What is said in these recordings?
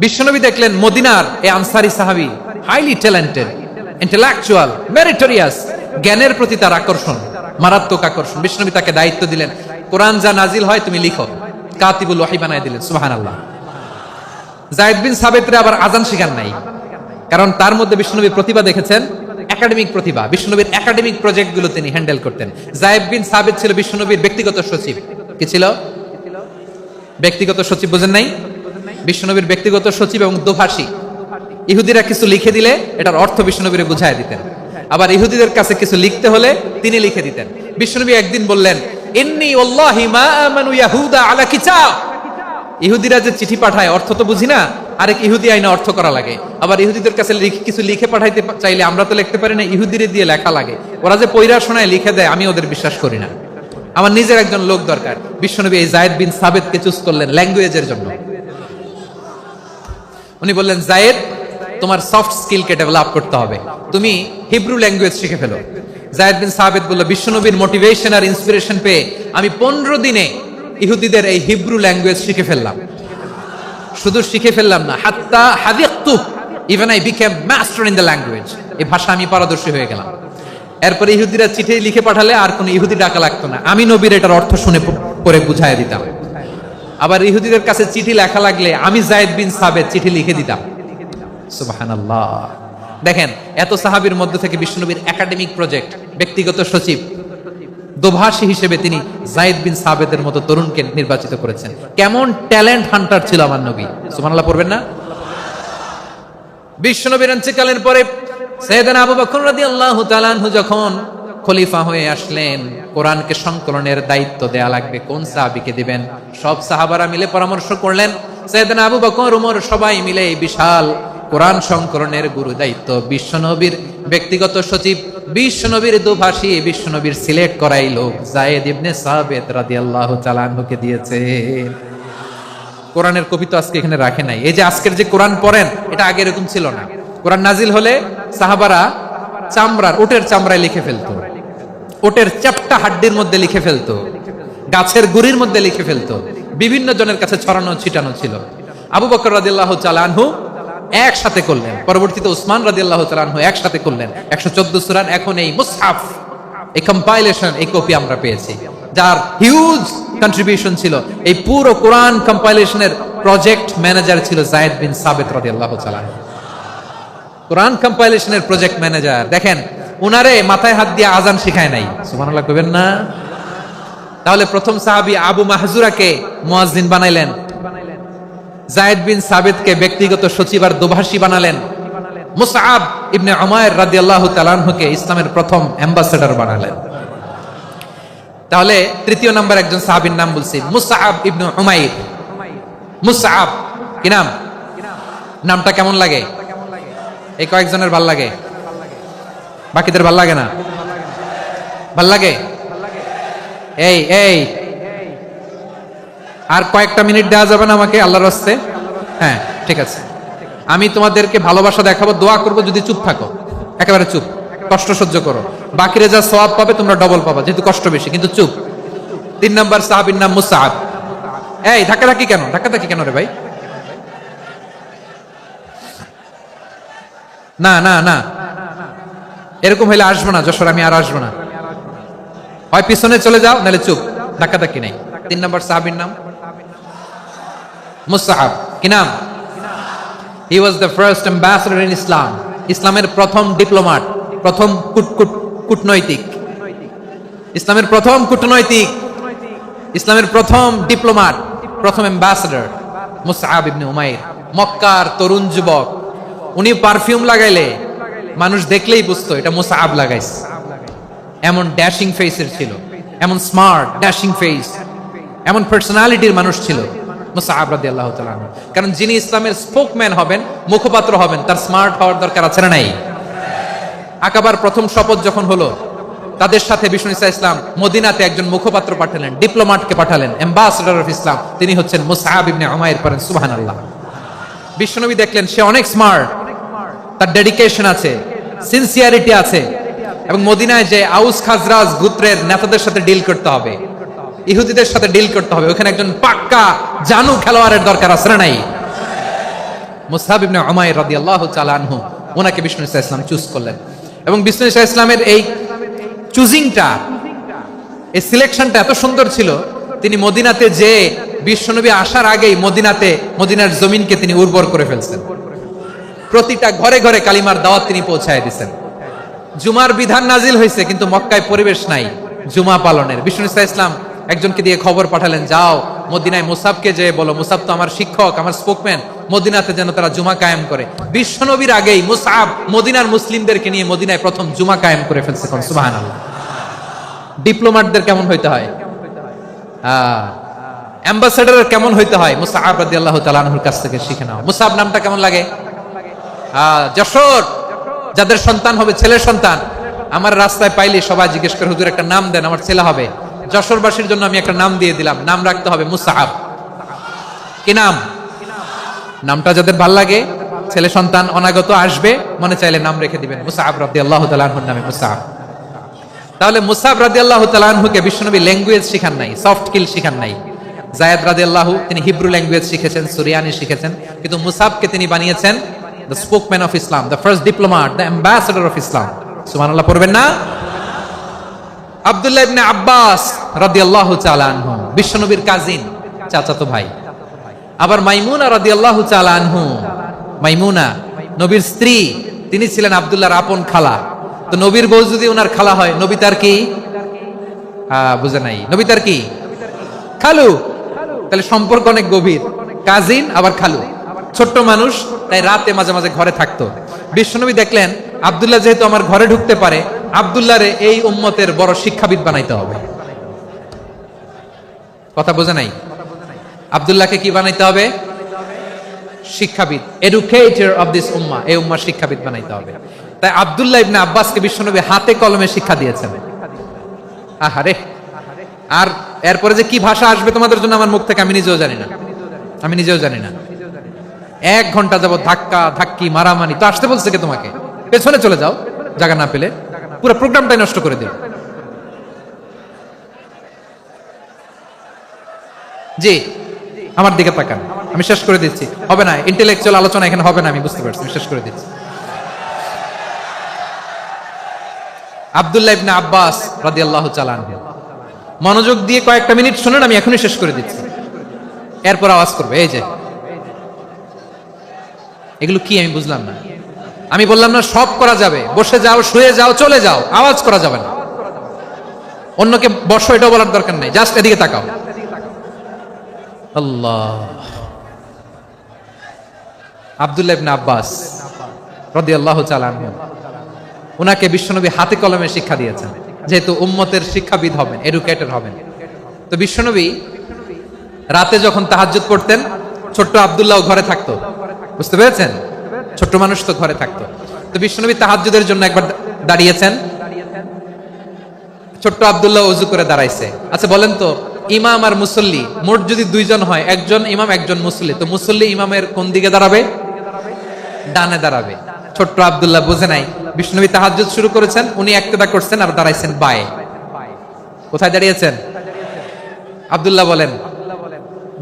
বিশ্বনবী দেখলেন মদিনার এই আনসারী সাহাবী হাইলি ট্যালেন্টেড, ইন্টেলেকচুয়াল, মেরিটোরিয়াস, জ্ঞানের প্রতি তার আকর্ষণ, মারাত্মক আকর্ষণ। বিশ্বনবী তাকে দায়িত্ব দিলেন, কোরআন যা নাজিল হয় তুমি লিখো, কাতিবুল ওয়াহি বানায় দিলেন। সুবহানাল্লাহ। যায়েদ বিন সাবিতরে আবার আজান শিখান নাই, কারণ তার মধ্যে বিশ্বনবীর প্রতিভা দেখেছেন, একাডেমিক প্রতিভা। বিশ্বনবীর একাডেমিক প্রজেক্ট গুলো তিনি হ্যান্ডেল করতেন। যায়েদ বিন সাবিত ছিল বিশ্বনবীর ব্যক্তিগত সচিব। কি ছিল? ব্যক্তিগত সচিব। বুঝেন নাই? বিশ্বনবীর ব্যক্তিগত সচিব এবং দোভাষী। ইহুদিরা কিছু লিখে দিলে এটার অর্থ বিশ্বনবীরে বুঝায় দিতেন, আবার ইহুদিদের কাছে কিছু লিখতে হলে তিনি লিখে দিতেন। বিশ্বনবী একদিন বললেন, ইন্নী ওয়াল্লাহি মা আমানু ইয়াহুদা আলা কিতাব। ইহুদিরা যে চিঠি পাঠায় অর্থ তো বুঝি না, আরেক ইহুদি আইনা অর্থ করা লাগে। আবার ইহুদিদের কাছে কিছু লিখে পাঠাইতে চাইলে আমরা তো লিখতে পারি না, ইহুদিরে দিয়ে লেখা লাগে। ওরা যে পয়রা শোনায় লিখে দেয়, আমি ওদের বিশ্বাস করি না। আমার নিজের একজন লোক দরকার। বিশ্বনবী এই যায়েদ বিন সাবিতকে চুজ করলেন ল্যাঙ্গুয়েজের জন্য। উনি বললেন, যায়েদ, তোমার সফট স্কিলকে ডেভেলপ করতে হবে, তুমি হিব্রু ল্যাঙ্গুয়েজ শিখে ফেলো। যায়েদ বিন সাবিত বলল, বিশ্বনবীর মোটিভেশন আর ইন্সপিরেশন পেয়ে আমি 15 দিনে ইহুদিদের এই হিব্রু ল্যাঙ্গুয়েজ শিখে ফেললাম। শুধু শিখে ফেললাম না, হাত্তা হাদিকতু, even I became master in the language. এই ভাষা আমি পারদর্শী হয়ে গেলাম। এরপরে ইহুদিরা চিঠি লিখে পাঠালে আর কোনো ইহুদি ডাকা লাগতো না, আমি নবীর এটার অর্থ শুনে পরে বুঝাই দিতাম। আবার ইহুদিদের কাছে চিঠি লেখা লাগলে আমি যায়েদ বিন সাবিত চিঠি লিখে দিতাম। সুবহানাল্লাহ। দেখেন, এত সাহাবীর মধ্যে থেকে বিশ্বনবীর একাডেমিক প্রজেক্ট, ব্যক্তিগত সচিব, দোভাষী হিসেবে তিনি যায়েদ বিন সাবিতের মতো তরুণকে নির্বাচিত করেছেন। কেমন ট্যালেন্ট হান্টার ছিল আমার নবী। সুবহানাল্লাহ পড়বেন না? বিশ্বনবীর ইন্তেকালের পরে সাইয়েদনা আবু বকর রাদিয়াল্লাহু তাআলা আনহু যখন খলিফা হয়ে আসলেন, কোরআনকে সংকলনের দায়িত্ব দেয়া লাগবে, কোন সাহাবীকে দিবেন? সব সাহাবারা মিলে পরামর্শ করলেন। সাইয়েদনা আবু বকর, ওমর সবাই মিলে এই বিশাল কোরআন সংকলনের গুরু দায়িত্ব বিশ্বনবীর ব্যক্তিগত সচিব, বিশ্বনবীর দোভাষী, বিশ্বনবীর সিলেক্ট করাই লোক যায়েদ ইবনে সাবিত রাদিয়াল্লাহু তাআলা আনহুকে দিয়েছে। কোরআনের কপি তো আজকে এখানে রাখে নাই। এই যে আজকের যে কোরআন পড়েন, এটা আগে এরকম ছিল না। কোরআন নাজিল হলে সাহাবারা চামড়ার, ওটের চামড়ায় লিখে ফেলতো, ওটের চ্যাপ্টা হাড্ডির মধ্যে লিখে ফেলতো, গাছের গুড়ির মধ্যে লিখে ফেলতো। বিভিন্ন জনের কাছে ছড়ানো ছিটানো ছিল। আবু বকর রাদিয়াল্লাহু তাআলা আনহু একসাথে করলেন, পরবর্তীতে উসমান রাদিয়াল্লাহু তাআলা আনহু একসাথে করলেন 114 সূরার। এখন এই মুসহাফ, এই কম্পাইলেশন, এই কপি আমরা পেয়েছি, যার হিউজ কন্ট্রিবিউশন ছিল। এই পুরো কোরআন কম্পাইলেশনের প্রজেক্ট ম্যানেজার ছিল যায়েদ বিন সাবিত রাদিয়াল্লাহু তাআলা। কোরআন কম্পাইলেশনের প্রজেক্ট ম্যানেজার। দেখেন, উনারে মাথায় হাত দিয়ে আজান শিখায় নাই। সুবহানাল্লাহ কইবেন না? তাহলে প্রথম সাহাবী আবু মাহজুরাকে মুয়াজ্জিন বানাইলেন, যায়েদ বিন সাবিতকে ব্যক্তিগত সচিব আর দোভাষী বানালেন, মুসআব ইবনে উমাইর রাদিয়াল্লাহু তাআলা আনহুকে ইসলামের প্রথম অ্যাম্বাসেডর বানালেন। তাহলে তৃতীয় নাম্বার একজন সাহাবীর নাম বলছি, মুসআব ইবনে উমাইর। মুসআব কি নাম? নামটা কেমন লাগে? এই কয়েকজনের ভাল লাগে, বাকিদের ভাল লাগে না? ভাল লাগে? এই এই আর কয়েকটা মিনিট দেওয়া যাবে না আমাকে আল্লাহর রাস্তে? হ্যাঁ, ঠিক আছে। আমি তোমাদেরকে ভালোবাসা দেখাবো, দোয়া করবো যদি চুপ থাকো, একেবারে চুপ, কষ্ট সহ্য করো। বাকিরা যা সওয়াব পাবে তোমরা ডবল পাবা, যেহেতু কষ্ট বেশি, কিন্তু চুপ। 3 নাম্বার সাহাবীর নাম মুসআব। এই ধাক্কাধাক্কি কেন? ধাক্কাধাক্কি কেন রে ভাই? না না না, এরকম হইলে আসবো না যশোর, আমি আর আসবো না। হয় পিছনে চলে যাও, নাহলে চুপ, ধাক্কাধাক্কি নাই। 3 নাম্বার সাহাবীর নাম মুসআব। কি নাম? He was the first ambassador in Islam. ইসলামের প্রথম ডিপ্লোম্যাট, প্রথম কূটনৈতিক, ইসলামের প্রথম কূটনৈতিক, ইসলামের প্রথম ডিপ্লোম্যাট, প্রথম অ্যাম্বাসেডর মুসআব ইবনে উমাইর। মক্কার তরুণ যুবক, উনি পারফিউম লাগাইলে মানুষ দেখলেই বুঝতো এটা মুসআব লাগাইছে। এমন ড্যাশিং ফেসের ছিল, এমন স্মার্ট ড্যাশিং ফেস, এমন পার্সোনালিটির মানুষ ছিল মুসআব রাদিয়াল্লাহু তাআলা। কারণ যিনি ইসলামের স্পোকম্যান হবেন, মুখপাত্র হবেন, তার স্মার্ট হওয়ার দরকার আছে না নাই? আকাবার প্রথম শপথ যখন হলো, তাদের সাথে বিষ্ণু ঈসা ইসলাম মদিনাতে একজন মুখপাত্র পাঠালেন, ডিপ্লোম্যাটকে পাঠালেন, অ্যাম্বাসেডর অফ ইসলাম। তিনি হচ্ছেন মুসআব ইবনে উমাইর। পড়েন সুবহানাল্লাহ। বিশ্বনবী দেখলেন সে অনেক স্মার্ট, তার ডেডিকেশন আছে, সিনসিয়ারিটি আছে, এবং মদিনায় যে আউস খাজরাজ গোত্রের নেতাদের সাথে ডিল করতে হবে, ইহুদিদের সাথে ডিল করতে হবে, ওখানে একজন পাক্কা জানু খেলোয়াড়ের দরকার আছে না নাই? মুসআব ইবনে উমাইর রাদিয়াল্লাহু তাআলা আনহু, ওনাকে বিষ্ণু ইসা ইসলাম চুজ করলেন। এবং বিষ্ণু ইসা ইসলামের এই চুজিংটা, এই সিলেকশনটা এত সুন্দর ছিল, তিনি মদিনাতে যে বিশ্বনবী আসার আগেই মদিনার জমিনকে তিনি উর্বর করে ফেলছেন। প্রতিটা ঘরে ঘরে কালিমার দাওয়াত তিনি পৌঁছায় দিয়েছেন। জুমার বিধান নাজিল হয়েছে, কিন্তু মক্কায় পরিবেশ নাই জুমা পালনের। বিষ্ণু ইসা ইসলাম একজনকে দিয়ে খবর পাঠালেন, যাও মদিনায় মুসাবকে যে বলো, মুসাব তো আমার শিক্ষক, আমার স্পোকম্যান, মদিনাতে যেন তারা জুমা কায়েম করে। বিশ্বনবীর আগেই মুসআব মদিনার মুসলিমদেরকে নিয়ে মদিনায় প্রথম জুমা কায়েম করে ফেলছে। সুবহানাল্লাহ। ডিপ্লোম্যাটদের কেমন হইতে হয়, অ্যাম্বাসেডারের কেমন হইতে হয়, মুসআব রাদিয়াল্লাহু তাআলা আনহুর কাছ থেকে শিখে নাও। মুসআব নামটা কেমন লাগে? যশোর, যাদের সন্তান হবে, ছেলের সন্তান, আমার রাস্তায় পাইলে সবাই জিজ্ঞেস করে, হুজুর একটা নাম দেন, আমার ছেলে হবে। যশোরবাসীর জন্য আমি একটা নাম দিয়ে দিলাম, নাম রাখতে হবে মুসআব। কি নাম? নামটা যাদের ভাল লাগে, ছেলে সন্তান অনাগত আসবে, মনে চাইলে নাম রেখে দিবেন মুসআব রাদিয়াল্লাহু তাআলা আনহুর নামে মুসআব। তাহলে মুসআব রাদিয়াল্লাহু তাআলা আনহুকে বিশ্বনবী ল্যাঙ্গুয়েজ শিখান নাই, সফট স্কিল শিখান নাই। যায়েদ রাদিয়াল্লাহু, তিনি হিব্রু ল্যাঙ্গুয়েজ শিখেছেন, সুরিয়ানি শিখেছেন, কিন্তু মুসআবকে তিনি বানিয়েছেন the spokesman of Islam, the first diplomat, the ambassador of Islam. সুবহানাল্লাহ পড়বেন না? আব্দুল্লাহ ইবনে আব্বাস রাদিয়াল্লাহু তাআলা আনহু, বিশ্বনবীর কাজিন, চাচাতো ভাই। আবার মাইমুনা রাদিয়াল্লাহু তাআলা আনহু, মাইমুনা নবীর স্ত্রী, তিনি ছিলেন আব্দুল্লাহর আপন খালা। তো নবীর বউ যদি ওনার খালা হয়, নবী তার কি? বুঝে নাই, নবী তার কি? খালু। তাহলে সম্পর্ক অনেক গভীর, কাজিন আবার খালু। ছোট্ট মানুষ, তাই রাতে মাঝে মাঝে ঘরে থাকতো। বিশ্বনবী দেখলেন আব্দুল্লাহ যেহেতু আমার ঘরে ঢুকতে পারে, আব্দুল্লাহরে এই উম্মতের বড় শিক্ষাবিদ বানাইতে হবে। কথা বোঝে নাই? আব্দুল্লাহকে কি বানাইতে হবে? শিক্ষাবিদ, এডুকেটর অফ দিস উম্মাহ, এই উম্মার শিক্ষাবিদ বানাইতে হবে। তাই আব্দুল্লাহ ইবনে আব্বাসকে বিশ্বনবী হাতে কলমে শিক্ষা দিয়েছেন। আহারে, আর এরপরে যে কি ভাষা আসবে তোমাদের জন্য আমার মুখ থেকে আমি নিজেও জানি না। 1 ঘন্টা যাবত ধাক্কা ধাক্কি মারামারি। তো আসতে বলছে কে তোমাকে? পেছনে চলে যাও, জায়গা না পেলে। পুরো প্রোগ্রামটাই নষ্ট করে দিল। জি, আমার দিকে তাকান, আমি শেষ করে দিচ্ছি। হবে না, ইন্টেলেকচুয়াল আলোচনা এখানে হবে না, আমি বুঝতে পারছি, আমি শেষ করে দিচ্ছি। আব্দুল্লাহ ইবনে আব্বাস রাদিয়াল্লাহু তাআলা আনহু, মনোযোগ দিয়ে কয়েকটা মিনিট শুনুন, আমি এখনই শেষ করে দিচ্ছি। এরপর আওয়াজ করবে, এই যে এগুলো কি আমি বুঝলাম না। আমি বললাম না সব করা যাবে, বসে যাও, শুয়ে যাও, চলে যাও, আওয়াজ করা যাবে না। অন্যকে বসো এটাও বলার দরকার নাই, জাস্ট এদিকে তাকাও। আল্লাহ। আব্দুল্লাহ ইবনে আব্বাস রাদিয়াল্লাহু তাআলা আনহু, উনাকে বিশ্বনবী হাতে কলমে শিক্ষা দিয়েছেন, যেহেতু উম্মতের শিক্ষাবিদ হবেন, এডুকেটর হবেন। তো বিশ্বনবী রাতে যখন তাহাজ্জুদ পড়তেন, ছোট্ট আব্দুল্লাহ ঘরে থাকতো। বুঝতে পেরেছেন? ছোট্ট মানুষ তো ঘরে থাকতো। তো বিশ্বনবী তাহাজ্জুদের জন্য একবার দাঁড়িয়েছেন, ছোট্ট আব্দুল্লাহ ওযু করে দাঁড়াইছে। আচ্ছা বলেন তো, ইমাম আর মুসল্লি মোট যদি 2 জন হয়, একজন ইমাম একজন মুসল্লি, তো মুসল্লি ইমামের কোন দিকে দাঁড়াবে? ডানে দাঁড়াবে। ছোট্ট আব্দুল্লাহ বুঝে নাই, বিশ্বনবী তাহাজ্জুদ শুরু করেছেন, উনি ইক্তেদা করছেন আর দাঁড়াইছেন বায়ে। কোথায় দাঁড়িয়েছেন? আব্দুল্লাহ বলেন,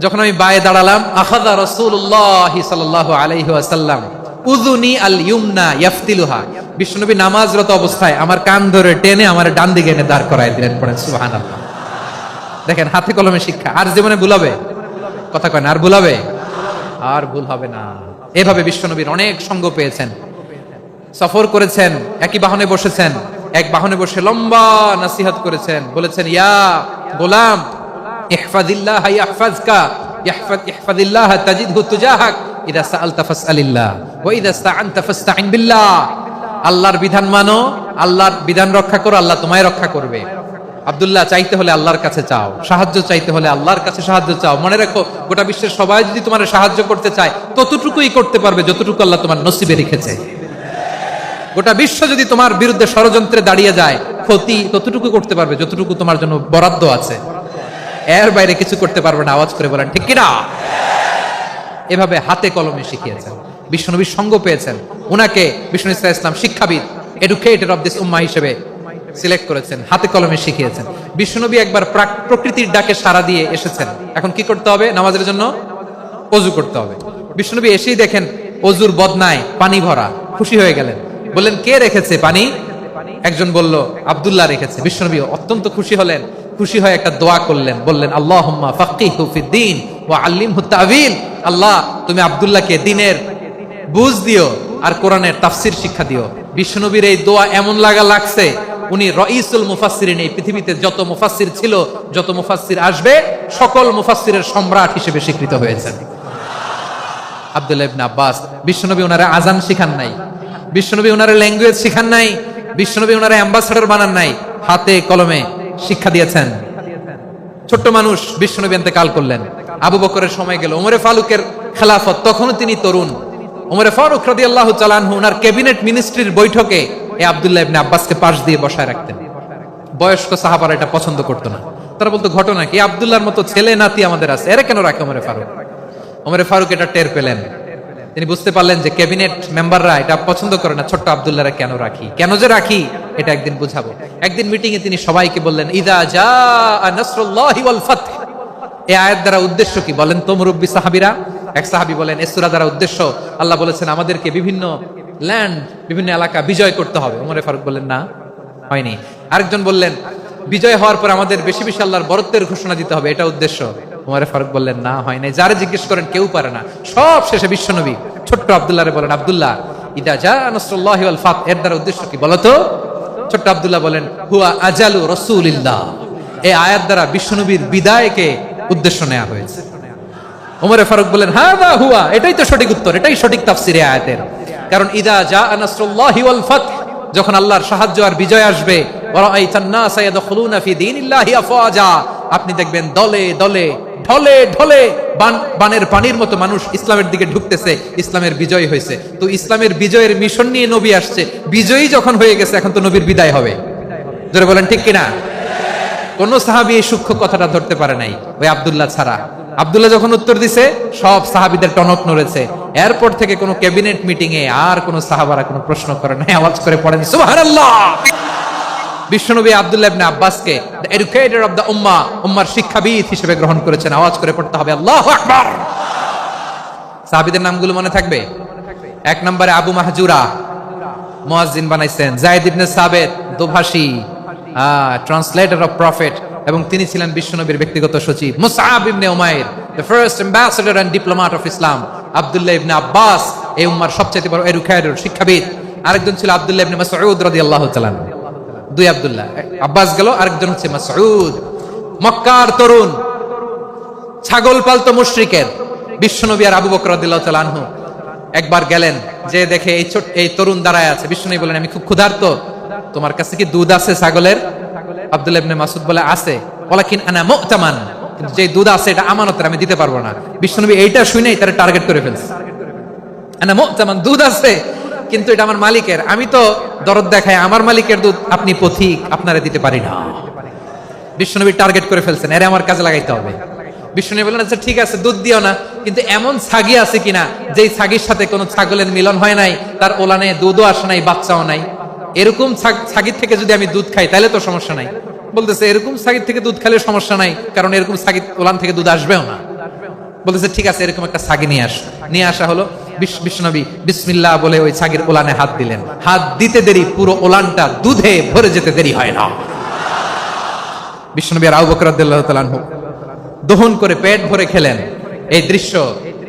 যখন আমি বায়ে দাঁড়ালাম, আখাযা রাসূলুল্লাহ সাল্লাল্লাহু আলাইহি ওয়াসাল্লাম উযুনি আল ইউমনা ইয়াফতিলুহা, বিশ্বনবী নামাজরত অবস্থায় আমার কান ধরে টেনে আমার ডান দিকে এনে দাঁড় করায় দিলেন। পড়েন সুবহানাল্লাহ। দেখেন, হাতে কলমে শিক্ষা। আর জীবনে ভুলাবে? কথা কয় না, আর ভুলাবে? আর ভুল হবে না। এভাবে বিশ্বনবীর অনেক সঙ্গ পেয়েছেন, সফর করেছেন, একই বাহনে বসেছেন, এক বাহনে বসে লম্বা নসিহত করেছেন, বলেছেন, ইয়া গোলাম ইহফাজিল্লাহ ইয়াহফাজকা, ইহফাজিল্লাহ তাজিদহু তুজাহাক, ইযা সাআলতা ফাসআলিল্লাহ ওয়া ইযা ইসতাআনতা ফাসতাইন বিল্লাহ। আল্লাহর বিধান মানো, আল্লাহর বিধান রক্ষা করো, আল্লাহ তোমায় রক্ষা করবে। আব্দুল্লাহ, চাইতে হলে আল্লাহর কাছে চাও, সাহায্য চাইতে হলে আল্লাহর কাছে সাহায্য চাও। মনে রাখো, গোটা বিশ্বের সবাই যদি তোমার সাহায্য করতে চায়, ততটুকুই করতে পারবে যতটুকু আল্লাহ তোমার নসিবে রেখেছে। গোটা বিশ্ব যদি তোমার বিরুদ্ধে ষড়যন্ত্রে দাঁড়িয়ে যায়, ক্ষতি ততটুকু করতে পারবে যতটুকু তোমার জন্য বরাদ্দ আছে। এর বাইরে কিছু করতে পারবে না। আওয়াজ করে বলেন ঠিক কিনা? এভাবে হাতে কলমে শিখিয়েছেন, বিশ্বনবীর সঙ্গ পেয়েছেন। উনাকে বিষ্ণু ইসলাম শিক্ষাবিদ, এডুকেটর অফ দিস উম্মাহ হিসেবে সিলেক্ট করেছেন, হাতে কলমে শিখিয়েছেন। বিশ্বনবী একবার প্রকৃতির ডাকে সাড়া দিয়ে এসেছেন। এখন কি করতে হবে? নামাজের জন্য ওযু করতে হবে। বিশ্বনবী এসেই দেখেন অজুর বদনায় পানি ভরা, খুশি হয়ে গেলেন। বললেন কে রেখেছে পানি? একজন বলল আব্দুল্লাহ রেখেছে। বিশ্বনবী অত্যন্ত খুশি হলেন, খুশি হয়ে একটা দোয়া করলেন, বললেন আল্লাহুম্মা ফাক্কিহু ফিদ্দীন ওয়া আল্লিমহু তা'ওয়িল। আল্লাহ তুমি আব্দুল্লাহকে দ্বীনের বুঝ দিও আর কোরআনের তাফসীর শিক্ষা দিও। বিশ্বনবীর এই দোয়া এমন লাগছে উনি রাইসুল মুফাসসিরিন, এই পৃথিবীতে যত মুফাসসির ছিল, যত মুফাসসির আসবে, সকল মুফাসসিরের সম্রাট হিসেবে স্বীকৃত হয়েছেন আব্দুল্লাহ ইবনে আব্বাস। বিশ্বনবী ওনারে আজান শিখান নাই, বিশ্বনবী ওনারে ল্যাঙ্গুয়েজ শিখান নাই, বিশ্বনবী ওনারে অ্যাম্বাসেডর বানান নাই, হাতে কলমে শিক্ষা দিয়েছেন। ছোট্ট মানুষ, বিশ্বনবী ইন্তেকাল করলেন। আবু বকরের সময় গেল, ওমরে ফারুকের খেলাফত, তখনও তিনি তরুণ। ওমরে ফারুক রাদিয়াল্লাহু তাআলা আনহু ওনার ক্যাবিনেট মিনিস্ট্রির বৈঠকে এই আব্দুল্লাহ ইবনে আব্বাসকে পাশ দিয়ে বসায় রাখতেন। বয়স্ক সাহাবারা এটা পছন্দ করতো না, তারা বলতো ঘটনা কি, আব্দুল্লাহর মতো ছেলে নাতি আমাদের আছে, এরা কেন রাখে ওমরে ফারুক? ওমরে ফারুক এটা টের পেলেন, তিনি বুঝতে পারলেন যে ক্যাবিনেট মেম্বাররা এটা পছন্দ করে না, ছোট্ট আব্দুল্লাহরা কেন রাখি, কেন যে রাখি এটা একদিন বুঝাবো। একদিন মিটিং এ তিনি সবাইকে বললেন ইদা জাআ নাসরুল্লাহি ওয়াল ফাতহ। এই আয়াত দ্বারা উদ্দেশ্য কি বলেন তো মুরব্বী সাহাবীরা? এক সাহাবী বলেন এই সূরা দ্বারা উদ্দেশ্য আল্লাহ বলেছেন আমাদেরকে বিভিন্ন ল্যান্ড, বিভিন্ন এলাকা বিজয় করতে হবে। ওমরে ফারুক বললেন না, হয়নি। আরেকজন বললেন বিজয় হওয়ার পর আমাদের বেশি বেশি আল্লাহর বরত্বের ঘোষণা দিতে হবে, এটা উদ্দেশ্য। ওমরে ফারুক বললেন না, হয় নাই। যারা জিজ্ঞেস করেন কেউ পারে না। সব শেষে বিশ্বনবী ছোট্ট আব্দুল্লাহরে বলেন আব্দুল্লাহ ইদা জাআ নাসরুল্লাহি ওয়াল ফাতহ এর দ্বারা উদ্দেশ্য কি বলো তো? ছোট্ট আব্দুল্লাহ বলেন হুয়া আজালু রাসূলিল্লাহ। এই আয়াত দ্বারা বিশ্বনবীর বিদায়কে উদ্দেশ্য নেওয়া হয়েছে। ওমরে ফারুক বলেন হাযা হুয়া, এটাই তো সঠিক উত্তর, এটাই সঠিক তাফসীর এই আয়াতের। কারণ ইদা জাআ নাসরুল্লাহি ওয়াল ফাতহ, যখন আল্লাহর সাহায্য আর বিজয় আসবে, ওয়া রাআইতান নাসা ইয়াদখুলুনা ফি দীনিল্লাহি আফওয়াজা, আপনি দেখবেন দলে দলে ঢলে ঢলে বানের পানির মতো মানুষ ইসলামের দিকে ঢুকতেছে, ইসলামের বিজয় হয়েছে। তো ইসলামের বিজয়ের মিশন নিয়ে নবী আসছে, বিজয়ী যখন হয়ে গেছে এখন তো নবীর বিদায় হবে। জোরে বলেন ঠিক কিনা? কোন সাহাবী এই সূক্ষ্ম কথাটা ধরতে পারে নাই, ওই আব্দুল্লাহ ছাড়া। আব্দুল্লাহ যখন উত্তর দিছে সব সাহাবীদের টনক নড়েছে। এরপর থেকে কোন ক্যাবিনেট মিটিং এ আর কোন সাহাবারা কোনো প্রশ্ন করে নাই, আওয়াজ করে পড়েন সুবহানাল্লাহ। বিশ্বনবী আব্দুল্লাহ ইবনে আব্বাসকে দ্য এডুকেটর অফ দ্য উম্মাহ, উম্মার শিক্ষাবিদ হিসেবে গ্রহণ করেছেন। আওয়াজ করে পড়তে হবে আল্লাহু আকবার। সাহাবীদের নামগুলো মনে থাকবে? এক নম্বরে আবু মাহজুরা, মুয়াজ্জিন বানাইছেন। যায়েদ ইবনে সাবিত, দোভাষী, ট্রান্সলেটর অফ প্রফেট, এবং তিনি ছিলেন বিশ্বনবীর ব্যক্তিগত সচিব। Musab ibn Umair, the first ambassador and diplomat of Islam. Abdullah ibn Abbas, এই উম্মার সবচেয়ে বড় এডুকেটর, শিক্ষাবিদ। আরেকজন ছিল আব্দুল্লাহ ইবনে মাসউদ রাদিয়াল্লাহু তাআলা। দুই আব্দুল্লাহ, আব্বাস গেল, আরেকজন হচ্ছে মাসউদ। মক্কার তরুণ, ছাগল পালতো মুশরিকের। বিশ্বনবী আর আবু বকর রাদিয়াল্লাহু তাআলা আনহু একবার গেলেন, যে দেখে এই তরুণ দাঁড়ায় আছে। বিশ্বনবী বলেন আমি খুব ক্ষুধার্ত, তোমার কাছে কি দুধ আছে ছাগলের? আব্দুল্লাহ ইবনে মাসউদ বলে আছে। ওয়ালাকিন আনা মু'তামান, কিন্তু যে দুধ আছে এটা আমানতের, আমি দিতে পারবো না। বিশ্বনবী এইটা শুনেই তারে টার্গেট করে ফেলছে। আনা মু'তামান, দুধ আছে কিন্তু এটা আমার মালিকের, আমি তো দরদ দেখাই, আমার মালিকের দুধ আপনি পথিক, আপনারে দিতে পারি না। বিশ্বনবী টার্গেট করে ফেলছেন, এরে আমার কাজে লাগাইতে হবে। বিশ্বনবী বললেন আচ্ছা ঠিক আছে দুধ দিও না, কিন্তু এমন ছাগি আছে কিনা যেই ছাগির সাথে কোনো ছাগলের মিলন হয় নাই, তার ওলানে দুধও আসে নাই, বাচ্চাও নাই, এরকম ছাগির থেকে যদি আমি দুধ খাই তাহলে তো সমস্যা নাই। বলতেছে এরকম ছাগির থেকে দুধ খেলে সমস্যা নাই, কারণ এরকম ছাগির ওলান থেকে দুধ আসবেও না। বলতেছে ঠিক আছে এরকম একটা ছাগি নিয়ে আসা হলো। বিশ্বনবী বিসমিল্লাহ বলে ওই ছাগির ওলানে হাত দিলেন। হাত দিতে দেরি, পুরো ওলানটা দুধে ভরে যেতে দেরি হয় না। বিশ্বনবী আর আবু বকর রাদিয়াল্লাহু তাআলা আনহু দহন করে পেট ভরে খেলেন। এই দৃশ্য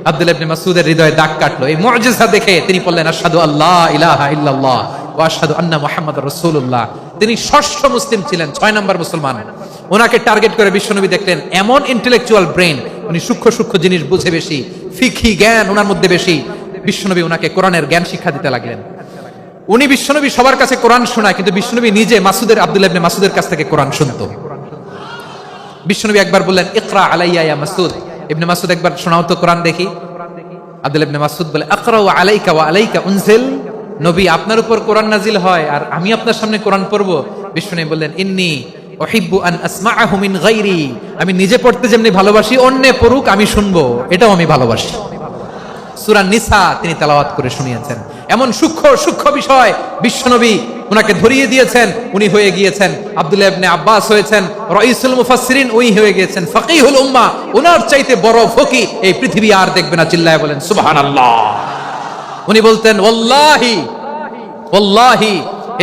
আব্দুল্লাহ ইবনে মাসউদের হৃদয়ে দাগ কাটলো। এই মুজিজা দেখে তিনি বললেন আশহাদু আল্লা ইলাহা ইল্লাল্লাহ ওয়া আশহাদু আন্না মুহাম্মাদুর রাসূলুল্লাহ। তিনি ষষ্ঠ মুসলিম ছিলেন, 6 নম্বর মুসলমান। ওনাকে টার্গেট করে বিশ্বনবী দেখলেন এমন ইন্টেলেকচুয়াল ব্রেন, উনি সূক্ষ্ম সূক্ষ্ম জিনিস বুঝে বেশি, ফিকহি জ্ঞান ওনার মধ্যে বেশি। বিশ্বনবী ওনাকে কোরআনের জ্ঞান শিক্ষা দিতে লাগলেন। উনি বিশ্বনবী সবার কাছে কোরআন শোনায়, কিন্তু বিশ্বনবী নিজে আব্দুল্লাহ ইবনে মাসউদের কাছ থেকে কোরআন শুনতো। বিশ্বনবী একবার বললেন ইকরা আলাইয়া ইয়া মাসউদ, ইবনে মাসউদ একবার শোনাও তো কোরআন দেখি। আব্দুল্লাহ ইবনে মাসউদ বলে আকরাউ আলাইকা ওয়া আলাইকা উনজিল, নবী আপনার উপর কোরআন নাজিল হয় আর আমি আপনার সামনে কোরআন পড়বো। বিশ্বনবী বললেন ইন্নী উহিব্বু আন আসমাআহু মিন গায়রি, আমি নিজে পড়তে যেমনি ভালোবাসি অন্যে পড়ুক আমি শুনবো, এটাও আমি ভালোবাসি। সূরা নিসা তিনি তেলাওয়াত করে শুনিয়েছেন। এমন সূক্ষ্ম বিষয় বিশ্বনবী ওনাকে ধরিয়ে দিয়েছেন। উনি হয়ে গিয়েছেন আব্দুল্লাহ ইবনে আব্বাস, হয়েছেন রাইসুল মুফাসসিরিন, উনি হয়ে গিয়েছেন ফাকিহুল উম্মাহ। ওনার চাইতে বড় ফকি এই পৃথিবী আর দেখবে না। চিল্লায় বলেন সুবহানাল্লাহ। উনি বলতেন ওয়াল্লাহি ওয়াল্লাহি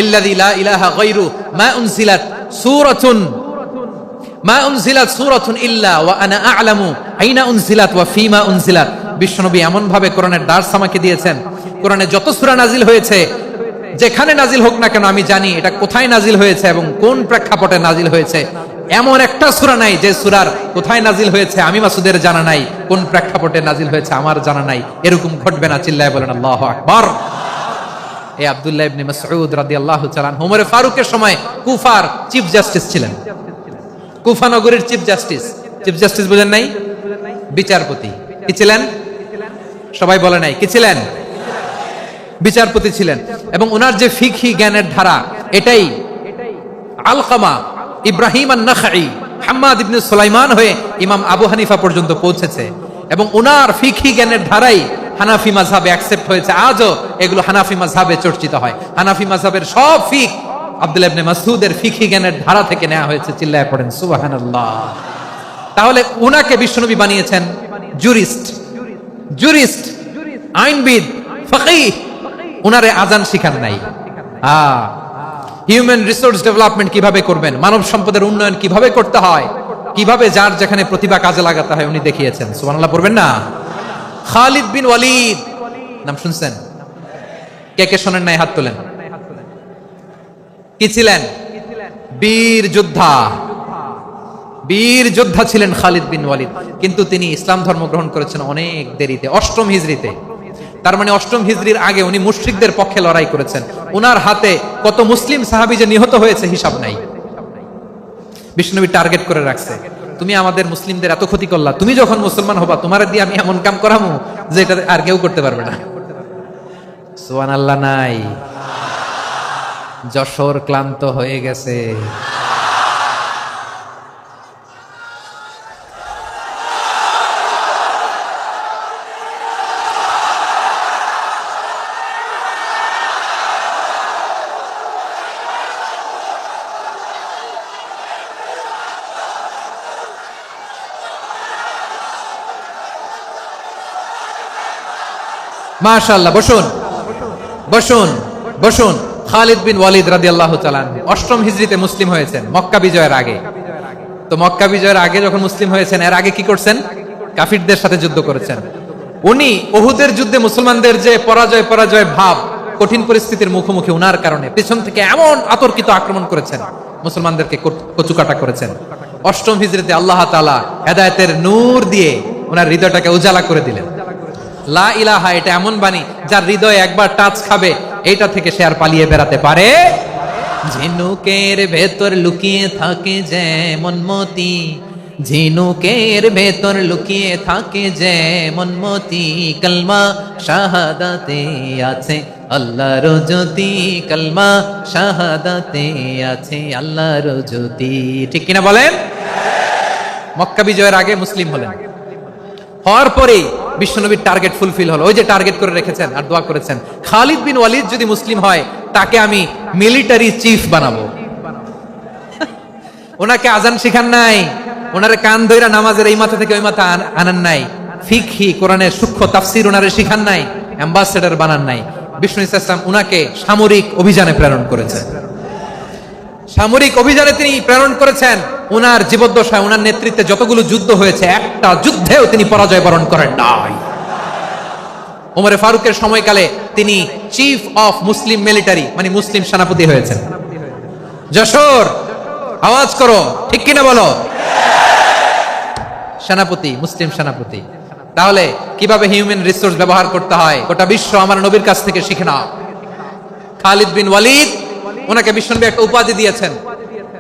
ইল্লাযী লা ইলাহা গায়রু মা উনজিলাত সূরাতুন ইল্লা ওয়া আনা আ'লামু আইনা উনজিলাত ওয়া ফীমা উনজিলাত। বিশ্বনবী এমন ভাবে কোরআনের দার্স আমাকে দিয়েছেন, কোরআনে যত সূরা নাজিল হয়েছে, যেখানে নাজিল হোক না কেন আমি জানি এটা কোথায় নাজিল হয়েছে এবং কোন প্রেক্ষাপটে নাজিল হয়েছে। এমন একটা সূরা নাই যে সূরার কোথায় নাজিল হয়েছে আমি মাসুদের জানা নাই, কোন প্রেক্ষাপটে নাজিল হয়েছে আমার জানা নাই। এরকম ঘটবে না, চিল্লায় বলেন আল্লাহু আকবার। এই আব্দুল্লাহ ইবনে মাসউদ রাদিয়াল্লাহু তাআলা ওমর ফারুকের সময় কুফার চিফ জাস্টিস ছিলেন। কুফা নগরীর চিফ জাস্টিস। চিফ জাস্টিস বুঝেন নাই? বিচারপতি। কি ছিলেন? সবাই বলে নাই কি ছিলেন? বিচারপতি ছিলেন। এবং ওনার যে ফিকহি জ্ঞানের ধারা, এটাই আলকামা, ইব্রাহিম আন-নাখাই, হাম্মাদ ইবনে সুলাইমান হয়ে ইমাম আবু হানিফা পর্যন্ত পৌঁছেছে। এবং ওনার ফিকহি জ্ঞানের ধারাই হানাফি মাযহাবে অ্যাকসেপ্ট হয়েছে। আজও এগুলো হানাফি মাযহাবে চর্চিত হয়। হানাফি মাযহাবের সব ফিক আব্দুল্লাহ ইবনে মাসউদের ফিকহি জ্ঞানের ধারা থেকে নেওয়া হয়েছে। চিল্লায় পড়েন সুবহানাল্লাহ। তাহলে উনাকে বিশ্বনবী বানিয়েছেন জুরিস্ট, জুরিস্ট, আইনবিদ, ফাকিহ। উনারে আজান শিখান নাই। হিউম্যান রিসোর্স ডেভেলপমেন্ট কিভাবে করবেন, মানব সম্পদের উন্নয়ন কিভাবে করতে হয়, কিভাবে যার যেখানে প্রতিভা কাজে লাগাতে হয় উনি দেখিয়েছেন। সুবহানাল্লাহ পড়বেন না? খালিদ বিন ওয়ালিদ নাম শুনছেন? কে কে শোনেন নাই হাত তোলেন। কি ছিলেন? বীর যোদ্ধা। বীর যোদ্ধা ছিলেন খালিদ বিন ওয়ালিদ। কিন্তু তিনি ইসলাম ধর্ম গ্রহণ করেছেন অনেক দেরিতে, 8ম হিজরিতে। তার মানে 8ম হিজরির আগে উনি মুশরিকদের পক্ষে লড়াই করেছেন। উনার হাতে কত মুসলিম সাহাবী যে নিহত হয়েছে হিসাব নাই। বিষ্ণুনবী টার্গেট করে রাখছে, তুমি আমাদের মুসলিমদের এত ক্ষতি করলা, তুমি যখন মুসলমান হবা তোমার দিয়ে আমি এমন কাম করামু যে এটা আর কেউ করতে পারবে না। সুবহানাল্লাহ নাই? যশোর ক্লান্ত হয়ে গেছে। মাশাআল্লাহ, বসুন বসুন বসুন। খালিদ বিন ওয়ালিদ রাদিয়াল্লাহু তাআলা 8ম হিজরিতে মুসলিম হয়েছেন, মক্কা বিজয়ের আগে। তো মক্কা বিজয়ের আগে যখন মুসলিম হয়েছেন, এর আগে কি করছেন? কাফিরদের সাথে যুদ্ধ করেছেন। উনি উহুদের যুদ্ধে মুসলমানদের যে পরাজয় ভাব, কঠিন পরিস্থিতির মুখোমুখি উনার কারণে পেছন থেকে এমন আতর্কিত আক্রমণ করেছেন, মুসলমানদেরকে কচুকাটা করেছেন। 8ম হিজরিতে আল্লাহ তাআলা হেদায়েতের নূর দিয়ে ওনার হৃদয়টাকে উজালা করে দিলেন। লা ইলাহা এটা এমন বাণী যার হৃদয়ে একবার টাচ খাবে, এইটা থেকে সে আর পালিয়ে বেড়াতে পারে। ঝিনুকের ভেতর লুকিয়ে থাকে যেমন মতি, ঝিনুকের ভেতর লুকিয়ে থাকে যেমন মতি, কলমা শাহাদাতে আছে আল্লাহর জ্যোতি, কলমা শাহাদাতে আছে আল্লাহর জ্যোতি। ঠিক কিনা বলেন? মক্কা বিজয়ের আগে মুসলিম হলেন, হওয়ার পরেই বিশ্বনবীর টার্গেট ফুলফিল হলো। ওই যে টার্গেট করে রেখেছেন আর দোয়া করেছেন, খালিদ বিন ওয়ালিদ যদি মুসলিম হয় তাকে আমি মিলিটারি চিফ বানাবো। ওনাকে আজান শিখান নাই, ওনারে কান ধইরা নামাজের এই মাথা থেকে ওই মাথা আনান নাই, ফিকহি কোরআনের সূক্ষ্ম তাফসীর ওনারে শিখান নাই, অ্যাম্বাসেডর বানান নাই। বিষ্ণু ইসলাম উনাকে সামরিক অভিযানে প্রেরণ করেছেন। সামরিক অভিযানে তিনি প্রেরণ করেছেন। উনার জীবদ্দশায় উনার নেতৃত্বে যতগুলো যুদ্ধ হয়েছে, একটা যুদ্ধেও তিনি পরাজয় বরণ করেন নাই। ওমর ফারুকের সময়কালে তিনি চিফ অফ মুসলিম মিলিটারি, মানে মুসলিম সেনাপতি হয়েছেন। যশোর আওয়াজ করো, ঠিক কিনা বলো? সেনাপতি, মুসলিম সেনাপতি। তাহলে কিভাবে হিউম্যান রিসোর্স ব্যবহার করতে হয় গোটা বিশ্ব আমার নবীর কাছ থেকে শিখে নাও। খালিদ বিন ওয়ালিদ, ওনাকে বিশ্বনবী একটা উপাধি দিয়েছেন।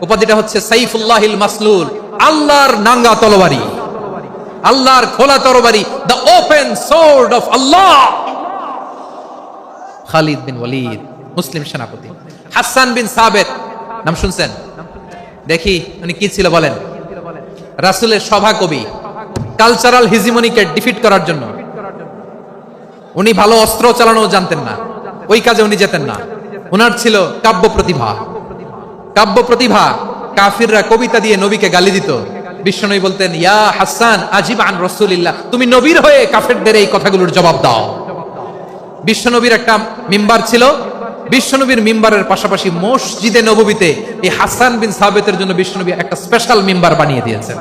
উপাধিটা হচ্ছে সাইফুল্লাহিল মাসলুল, আল্লাহর নাঙ্গা তরবারি, আল্লাহর খোলা তরবারি, দ্য ওপেন সোর্ড অফ আল্লাহ। খালিদ বিন ওয়ালিদ মুসলিম সেনাপতি। হাসান বিন সাবেত নাম শুনছেন? দেখি উনি কি ছিল বলেন? রাসূলের সভা কবি, কালচারাল হিজিমনিকে ডিফিট করার জন্য। উনি ভালো অস্ত্র চালানো জানতেন না, ওই কাজে উনি যেতেন না। ওনার ছিল কাব্য প্রতিভা। কাব্য প্রতিভা, কাফিররা কবিতা দিয়ে নবীকে গালি দিত। বিশ্বনবী বলতেন, ইয়া হাসান আজিব আন রাসূলিল্লাহ, তুমি নবীর হয়ে কাফেরদের এই কথাগুলোর জবাব দাও। বিশ্বনবীর একটা মিম্বার ছিল, বিশ্বনবীর মিম্বারের পাশাপাশি মসজিদে নববীতে এই হাসান বিন সাবিতের জন্য বিশ্বনবী একটা স্পেশাল মিম্বার বানিয়ে দিয়েছেন।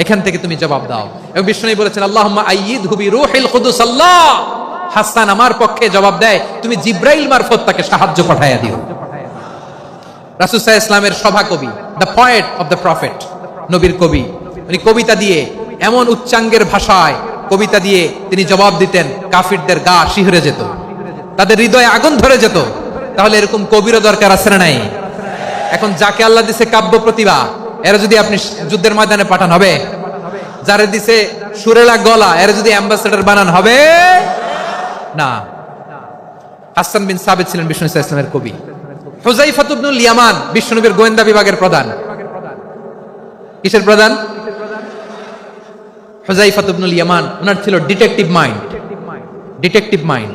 এখান থেকে তুমি জবাব দাও। এবং বিশ্বনবী বলেছেন আল্লাহুম্মা আইয়িদহু বিরূহিল কুদুস। আল্লাহ, হাসান আমার পক্ষে জবাব দেয়, তুমি জিব্রাইল মারফত তাকে সাহায্য পাঠাইয়া দিও। রাসূল সাল্লাল্লাহু আলাইহি ওয়াসাল্লামের সভা কবি, the poet of the prophet, নবীর কবি, উনি কবিতা দিয়ে এমন উচ্চাঙ্গের ভাষায় কবিতা দিয়ে তিনি জবাব দিতেন, কাফিরদের গা শিহরে যেত, তাদের হৃদয়ে আগুন ধরে যেত। তাহলে এরকম কবিরও দরকার আছে না নাই? এখন যাকে আল্লাহ দিছে কাব্য প্রতিভা, এরা যদি আপনি যুদ্ধের ময়দানে পাঠান হবে? যারে দিছে সুরেলা গলা, এরা যদি অ্যাম্বাসেডর বানান হবে না। হাসান বিন সাবিত ছিলেন বিশ্বনবী সাল্লাল্লাহু আলাইহি ওয়াসাল্লামের কবি। হুযায়ফা ইবনুল ইয়ামান বিশ্বনবীর গোয়েন্দা বিভাগের প্রধান। কিসের প্রধান? হুযায়ফা ইবনুল ইয়ামান, ওনার ছিল ডিটেকটিভ মাইন্ড,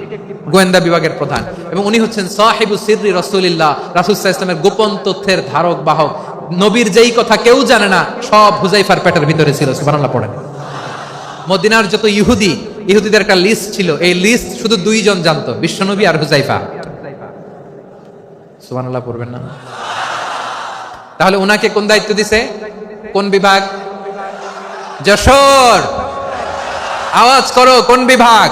গোয়েন্দা বিভাগের প্রধান। এবং উনি হচ্ছেন সাহিবু সিররি রাসূলিল্লাহ, রাসূল সাল্লাল্লাহু আলাইহি ওয়াসাল্লামের গোপন তথ্যের ধারক বাহক। নবীর যেই কথা কেউ জানে না, সব হুযায়ফার পেটের ভিতরে ছিল। সুবহানাল্লাহ পড়েন। মদিনার যত ইহুদিদের একটা লিস্ট ছিল, এই লিস্ট শুধু দুইজন জানতো, বিশ্বনবী আর হুযায়ফা। সুবহানাল্লাহ পড়বেন না? তাহলে উনাকে কোন দায়িত্ব দিছে? কোন বিভাগ? যশোর, আওয়াজ করো, কোন বিভাগ?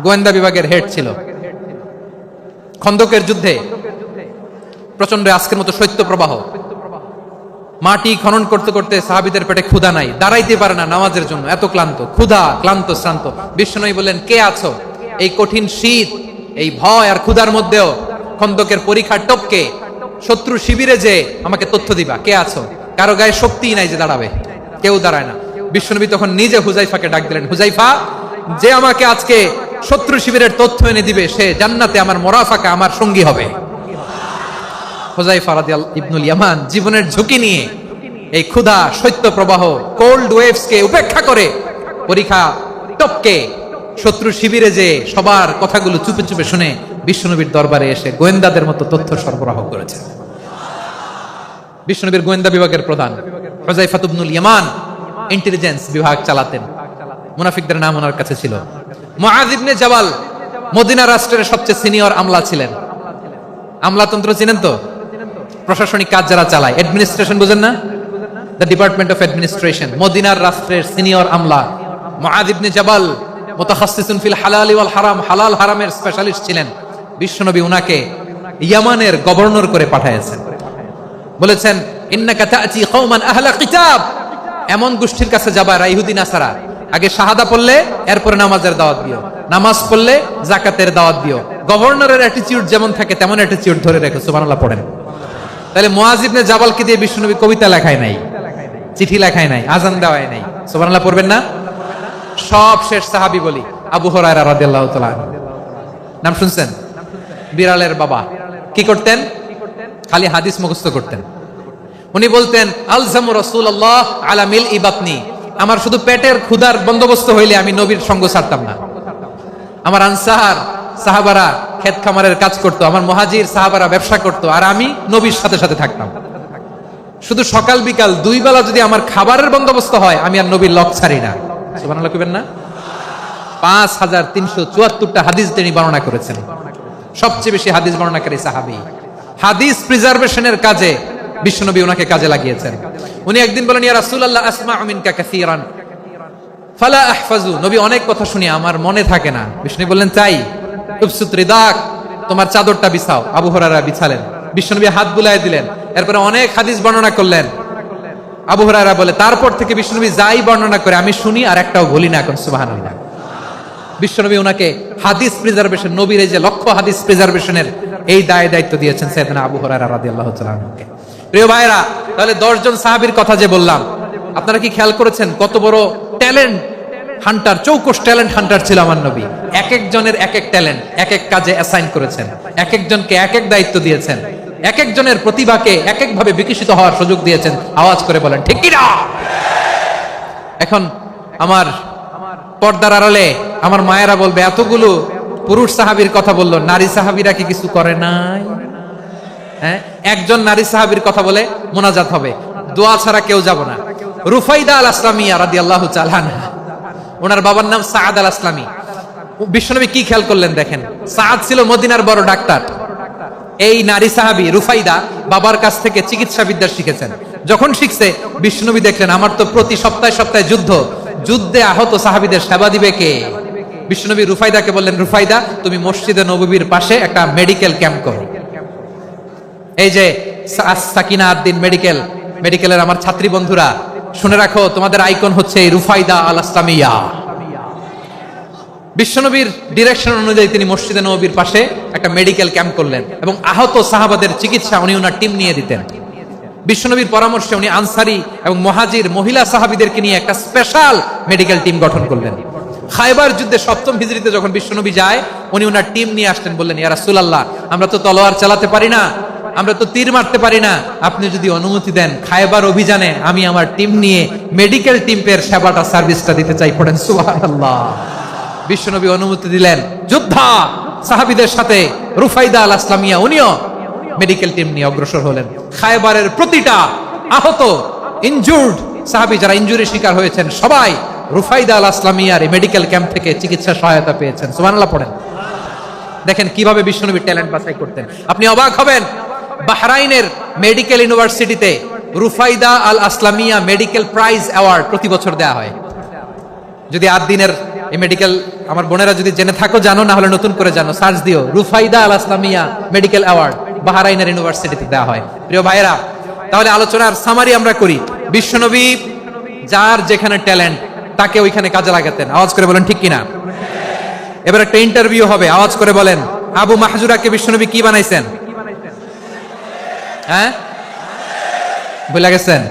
গোয়েন্দা বিভাগের হেড ছিল। খন্দকের যুদ্ধে প্রচন্ড আজকের মতো শৈত্য প্রবাহ, মাটি খনন করতে করতে সাহাবীদের পেটে ক্ষুধা নাই, দাঁড়াইতে পারে না নামাজের জন্য, এত ক্লান্ত, ক্ষুধা, ক্লান্ত, শ্রান্ত। বিশ্বনবী বললেন, কে আছো এই কঠিন শীত, এই ভয় আর ক্ষুধার মধ্যেও খন্দকের পরীক্ষার টপকে শত্রু শিবিরে যে আমাকে তথ্য দিবা, কে আছো? কারো গায়ে শক্তিই নাই যে দাঁড়াবে, কেউ দাঁড়ায় না। বিশ্বনবী তখন নিজে হুযায়ফাকে ডাক দিলেন, হুযায়ফা, যে আমাকে আজকে শত্রু শিবিরের তথ্য এনে দিবে, সে জান্নাতে আমার মোরাফাকা, আমার সঙ্গী হবে। হুযায়ফা রাদিয়াল্লাহু ইবনুল ইয়ামান জীবনের ঝুঁকি নিয়ে এই ক্ষুধা, শৈত্য প্রবাহ, কোল্ড ওয়েভস কে উপেক্ষা করে পরীক্ষা টপকে শত্রু শিবিরে যে সবার কথাগুলো চুপে চুপে শুনে বিশ্বনবীর দরবারে এসে গোয়েন্দাদের মতো তথ্য সরবরাহ করেছে। বিশ্বনবীর গোয়েন্দা বিভাগের প্রধান হুযায়ফা ইবনুল ইয়ামান ইন্টেলিজেন্স বিভাগ চালাতেন। মুনাফিকদের নাম ওনার কাছে ছিল। মুআয ইবনে জাবাল মদিনা রাষ্ট্রের সবচেয়ে সিনিয়র আমলা ছিলেন। আমলাতন্ত্র চিনেন তো? প্রশাসনিক কাজ যারা চালায়, অ্যাডমিনিস্ট্রেশন বুঝেন না? The department of administration. মদিনার রাষ্ট্রের সিনিয়র আমলা মুআয ইবনে জাবাল মুতাখাসসিসুন ফিল হালাল ওয়াল হারাম, হালাল হারামের স্পেশালিস্ট ছিলেন। বিশ্বনবী উনাকে ইয়ামানের গভর্নর করে পাঠিয়েছেন। বলেছেন, ইন্নাকা তা'তি কওমান আহলা কিতাব, এমন গোষ্ঠীর কাছে যাবা যারা ইহুদি নাসারা, আগে শাহাদা পড়লে এরপরে নামাজের দাওয়াত দিও, নামাজ পড়লে যাকাতের দাওয়াত দিও। গভর্নরের অ্যাটিটিউড যেমন থাকে তেমন অ্যাটিটিউড ধরে রেখো। সুবহানাল্লাহ পড়েন। তাহলে মুআয ইবনে জাবালকে দিয়ে বিশ্বনবী কবিতা লেখায় নাই, চিঠি লেখায় নাই, আজান দেওয়ায় নাই। সুবহানাল্লাহ পড়বেন না? সব শেষ সাহাবী বলি আবু হুরায়রা রাদিয়াল্লাহু তাআলা, নাম শুনছেন? বিড়ালের বাবা। কি করতেন? খালি হাদিস মুখস্থ করতেন। উনি বলতেন, আলজামু রাসূলুল্লাহ আলা মিলই বাতনি, আমার শুধু পেটের ক্ষুধার বন্দোবস্ত হইলে আমি নবীর সঙ্গ ছাড়তাম না। আমার আনসার সাহাবারা ক্ষেত খামারের কাজ করতো, আমার মুহাজির সাহাবারা ব্যবসা করতো, আর আমি নবীর সাথে সাথে থাকতাম। শুধু সকাল বিকাল দুই বেলা যদি আমার খাবারের বন্দোবস্ত হয়, আমি আর নবীর লক ছাড়ি না। সুবহানাল্লাহ কইবেন না? 5374টা হাদিস তিনি বর্ণনা করেছেন। সবচেয়ে বেশি হাদিস বর্ণনাকারী সাহাবী। হাদিস প্রিজার্ভেশনের কাজে বিশ্বনবী ওনাকে কাজে লাগিয়েছেন। উনি একদিন বলেন, ইয়া রাসূলুল্লাহ আসমাউ মিনকা কাসীরান ফালা আহফাজু, নবী অনেক কথা শুনি আমার মনে থাকে না। বিশ্বনবী বললেন, তাই? উবসুত রিদাক, তোমার চাদরটা বিছাও। আবু হুরায়রা বিছালেন, বিশ্বনবী হাত বুলায় দিলেন, এরপরে অনেক হাদিস বর্ণনা করলেন। আবু হুরায়রা বলে, তারপর থেকে বিশ্বনবী যাই বর্ণনা করে আমি শুনি আর একটাও ভুলি না। এখন সুবহানাল্লাহ। বিশ্বনবী ওনাকে হাদিস প্রিজার্ভেশন, নবীর এই যে লক্ষ্য হাদিস প্রিজার্ভেশনের এই দায়িত্ব দিয়েছেন সাইয়েদনা আবু হুরায়রা রাদিয়াল্লাহু তাআলা আনহুকে। প্রিয় ভাইরা, তাহলে 10 জন সাহাবীর কথা যে বললাম, আপনারা কি খেয়াল করেছেন কত বড় ট্যালেন্ট হান্টার, চৌকস ট্যালেন্ট হান্টার ছিল আমার নবী। এক একজনের এক এক ট্যালেন্ট, এক এক কাজে অ্যাসাইন করেছেন, এক একজনকে এক এক দায়িত্ব দিয়েছেন, এক একজনের প্রতিভাকে এক এক ভাবে বিকশিত হওয়ার সুযোগ দিয়েছেন। আওয়াজ করে বলেন ঠিক কি না? এখন আমার পর্দার আড়ালে আমার মায়েরা বলবে, এতগুলো পুরুষ সাহাবীর কথা বললো, নারী সাহাবীরা কি কিছু করে নাই? হ্যাঁ, একজন নারী সাহাবীর কথা বলে মোনাজাত হবে, দোয়া ছাড়া কেউ যাব না। রুফাইদা আল আসলামিয়া রাদিয়াল্লাহু তাআলা আনহা, ওনার বাবার নাম সাআদ আল আসলামি। বিশ্বনবী কি খেয়াল করলেন দেখেন, সাদ ছিল মদিনার বড় ডাক্তার। এই নারী সাহাবী রুফাইদা বাবার কাছ থেকে চিকিৎসা বিদ্যা শিখেছেন। যখন শিখছে, বিশ্বনবী দেখলেন আমার তো প্রতি সপ্তাহে সপ্তাহে যুদ্ধে আহত সাহাবীদের সেবা দিবে কে? বিশ্বনবী রুফাইদাকে বললেন, রুফাইদা তুমি মসজিদে নববীর পাশে একটা মেডিকেল ক্যাম্প করো। এই যে সাকিনা আদ্দিন মেডিকেলের আমার ছাত্রী বন্ধুরা, শুনে রাখো, তোমাদের আইকন হচ্ছে রুফাইদা আল ইসলামিয়া। বিশ্বনবীর ডিরেকশন অনুযায়ী তিনি মসজিদে নববীর পাশে একটা মেডিকেল ক্যাম্প করলেন এবং আহত সাহাবাদের চিকিৎসা উনি ওনার টিম নিয়ে দিতেন। বিশ্বনবীর পরামর্শে উনি আনসারি এবং মুহাজির মহিলা সাহাবীদেরকে নিয়ে একটা স্পেশাল মেডিকেল টিম গঠন করলেন। খায়বার যুদ্ধে 7ম হিজরিতে যখন বিশ্বনবী যায়, উনি ওনার টিম নিয়ে আসলেন, বললেন, ইয়া রাসূলুল্লাহ, আমরা তো তলোয়ার চালাতে পারি না, আমরা তো তীর মারতে পারি না, আপনি যদি অনুমতি দেন খায়বার অভিযানে আমি আমার টিম নিয়ে মেডিকেল টিমের সেবাটা সার্ভিসটা দিতে চাই। পড়েন সুবহানাল্লাহ। বিশ্বনবী অনুমতি দিলেন, যোদ্ধা সাহাবীদের সাথে রুফাইদা আল ইসলামিয়া উনিও মেডিকেল টিম নিয়ে অগ্রসর হলেন। খায়বারের প্রতিটা আহত ইনজুর্ড সাহাবী যারা ইনজুরি শিকার হয়েছেন, সবাই রুফাইদা আল ইসলামিয়ার এই মেডিকেল ক্যাম্প থেকে চিকিৎসা সহায়তা পেয়েছেন। সুবহানাল্লাহ পড়েন। দেখেন কিভাবে বিশ্বনবী ট্যালেন্ট বাছাই করতেন। আপনি অবাক হবেন, বাহরাইনের মেডিকেল ইউনিভার্সিটিতে রুফাইদা আল ইসলামিয়া মেডিকেল প্রাইজ অ্যাওয়ার্ড প্রতি বছর দেওয়া হয়। যদি আদ্দিনের এই মেডিকেল আমার বোনেরা যদি জেনে থাকো জানো, না হলে নতুন করে জানো, সার্চ দিও, রুফাইদা আল ইসলামিয়া মেডিকেল অ্যাওয়ার্ড বাহরাইনের ইউনিভার্সিটিতে দেওয়া হয়। প্রিয় ভাইরা, তাহলে আলোচনার সামারি আমরা করি। বিশ্বনবী যার যেখানে ট্যালেন্ট তাকে ওইখানে কাজে লাগাতেন। আওয়াজ করে বলেন ঠিক কিনা? এবার একটা ইন্টারভিউ হবে, আওয়াজ করে বলেন, আবু মাহজুরাকে বিশ্বনবী কি বানাইছেন? হ্যাঁ, ভুলে গেছেন?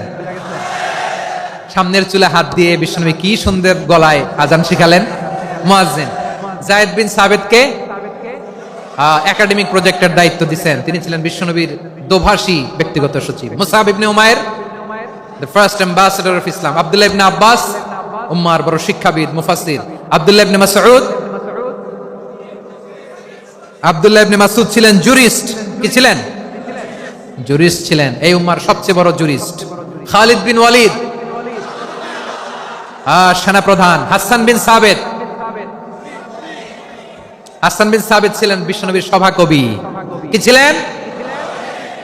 সামনের চুলে হাত দিয়ে বিশ্বনবী কি সুন্দর গলায় আজান শিখালেন। মুয়াজ্জিন যায়েদ বিন সাবিতকে একাডেমিক প্রজেক্টের দায়িত্ব দিয়েছেন, তিনি ছিলেন বিশ্বনবীর দোভাষী ব্যক্তিগত সচিব। Musab ibn Umair the first ambassador of Islam. Abdullah ibn Abbas উম্মার বড় শিক্ষাবিদ মুফাসসির। আব্দুল্লাহ ইবনে মাসউদ ছিলেন জুরিস্ট। কি ছিলেন? জুরিস্ট ছিলেন, এই উম্মার সবচেয়ে বড় জুরিস্ট। খালিদ বিন ওয়ালিদ সেনাপ্রধান। হাসান বিন সাবিত ছিলেন বিশ্বনবীর সভাকবি। কি ছিলেন?